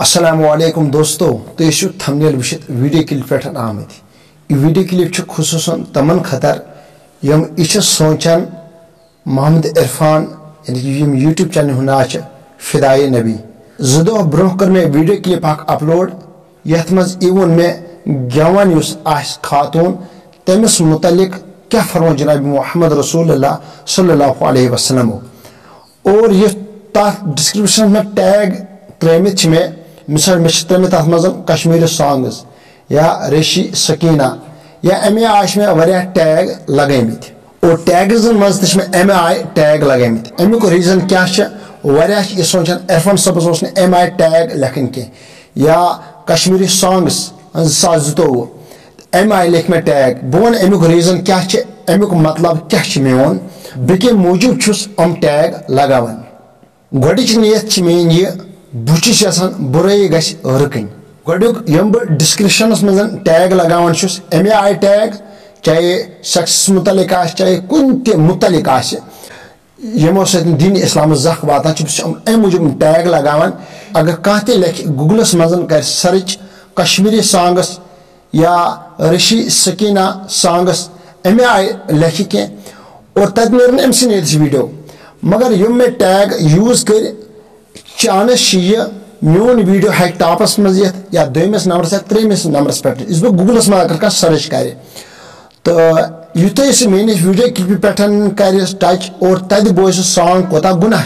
अस्सलामुअलैकुम दोस्तों तो यह थंबनेल वुचित वीडियो क्लिप पे आमद। यह वीडियो क्लिप खुसूसन तमन खतर यम यह सोचान मोहम्मद इरफान यानी यूट्यूब चैनल ना फिदाए नबी। जो दह ब्रोह कर मे वीडियो क्लिप अपलोड यथ मज वो मे गेवन खातून तमिस मुतलिक क्या फरमो जनाब मोहम्मद रसूलुल्लाह सल्लल्लाहु अलैहि वसल्लम और यह डिस्क्रिप्शन में टैग त्रिमित में मिसाल मे त्रिमित अत मज कश्मीरी सॉन्ग्स या रेशी सकीना या अमे आश मे वरिया टैग लगमित और टैगन मज अमे आय टैग लगमित। अमुक रीजन क्या यह सोचान इरफान सबस अमे आय टैग लेखन कह या कश्मीरी सॉन्ग्स 2022 अमे आय लेख मे टैग। बह वन अमुक रीजन क्या अमुक मतलब क्या मोन बह कम मूजूब टैग लगान। गोडिच नियत मेन यह बुचिस यसान बुराई गस रकन। गोडुक यम बह डिस्क्रिप्शन मज टैग लगान अमे आय टैग चाहे शख्स मुतलिक चाहे कुन ते मुतलिक यमो सत दीन इस्लाम जख वातान अमे मूजूब टैग लगान। अगर कह ते लेख गूगलस मज कर सर्च कश्मीरी सॉन्ग्स या रशी सकीना सॉन्ग्स अमे आय लेख कह और तत नेर अम सद वीडियो मगर यम मे टैग यूज कर चांस यह मोन वीडियो है टॉपस मज या दोमिस नंबरस या त्रेमिस नंबरस पे बह गूगलस में अगर सर्च कर तो युत मेनिस वीडियो क्लिप पे कर टच और तत बोज सॉन्ग कोता गुनाह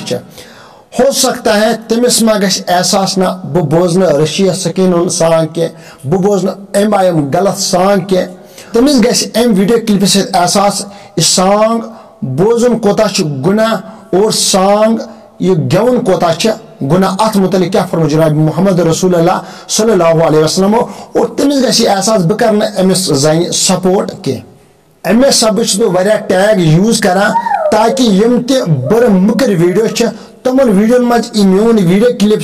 हो सकता है तमिस मा गस एहसास ना बह बोजन रशी सकीन सॉन्ग के बह बोजन अम आयम गलत सॉन्ग के तमिस गस अम वीडियो क्लिप से एहसास सॉन्ग बोजन कोता गुनाह और सॉन्ग यह गेवन कोता गुना अत मुतलिक क्या फरमो जनाब मोहम्मद रसूलुल्लाह सल्लल्लाहु अलैहि वसल्लम और तमिस गस एहसास बह कर अमिस जन सपोर्ट कह। अमे सब बह टैग यूज करान ताकि यम ते बर मुकर वीडियो तमन वीडियो मज मोन वीडियो क्लिप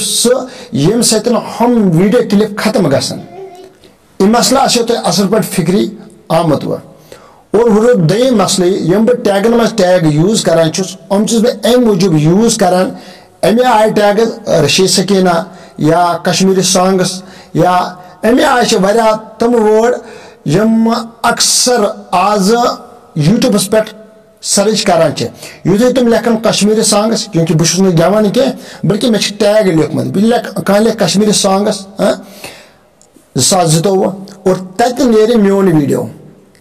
यम सत हम वीडियो क्लिप खत्म गसन। यह मसला आसो तुम असल पे फिक्री आमत व और वो दोम मसल यम बह टैगन मज टैग यूज करान अम बह अम मूजूब यूज करान अमे आय टैग रशी सकीना या कश्मीरी सॉन्ग्स या अमे आय वरिया तम वर्ड यम अक्सर आज यूट्यूबस पे सर्च करान युत तुम लेखन कश्मीरी सॉन्ग्स क्योंकि बह गेवन कह बल्कि मे टैग लिखमत बह कह लिख कश्मीरी सॉन्ग्स 2022 और तत नेर मोन वीडियो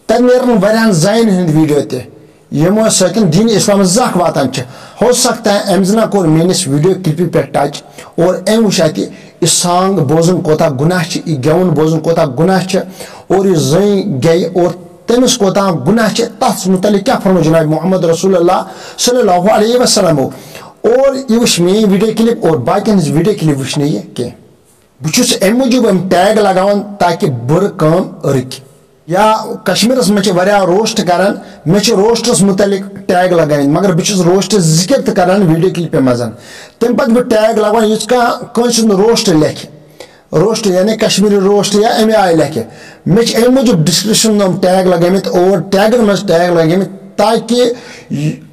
तत नेरन वरियान जायन हंद वीडियो ते यमो सत दीन इस्लाम जख वातान हो सकता है अमजना कोर मेनिस वीडियो क्लिप पे टच और अम वुच यह सॉन्ग बोजन कोता गुनाह यह गेवन बोजन कोता गुनाह और यह जन गई और तमिस कोता गुनाह तथ मुतलिक क्या फरमो जनाब मोहम्मद रसूलुल्लाह सल्लल्लाहु अलैहि वसल्लम और यह वुच मेन वीडियो क्लिप और बाकी वीडियो क्लिप वुचन यह कह बह अम मूजूब टैग लगान ताकि बुर काम रुक या कश्मीरस में रोस्ट करान मे रोस्टस मुतलिक टैग लगान मगर बह रोस्ट जिक्र करान वीडियो क्लिप मज तम पे बह टैग लगान यह कंस रोस्ट लेख रोस्ट यानी कश्मीरी रोस्ट या अमे आय लेख मे अम मूजूब डिस्क्रिप्शन टैग लगामित और टैगन मज टैग लगामित ताकि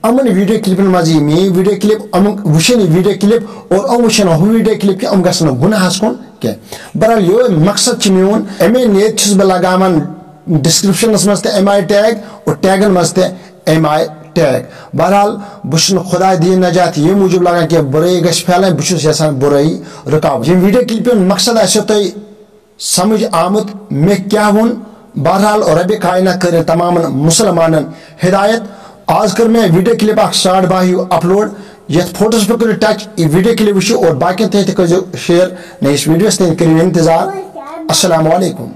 अमन वीडियो क्लिपन मज मे वीडियो क्लिप अम वुचन वीडियो क्लिप और अम वुचन हु वीडियो क्लिप अम गसन गुनाहस कुन कह। बहरहाल यो मकसद मोन अमे नेत बह लगान डिस्क्रिप्शन मज अम आय टैग और टैगन मज अम आय टैग। बहरहाल बह खुदा दीन नजात ये मूजूब लगान कि बुराई गस फैलान बह यसान बुराई रुकाव। यम वीडियो क्लिप मकसद आसो तुम समझ आमुत मे क्या वोन। बहरहाल रब कायना कर तमाम मुसलमान हिदायत। आज कर मैं वीडियो क्लिप 12:30 अपलोड ये फोटोस पे कर टच यह वीडियो क्लिप वो और बाकी तह कर शेयर नई वीडियोस तक कर इंतजार। अस्सलामु अलैकुम।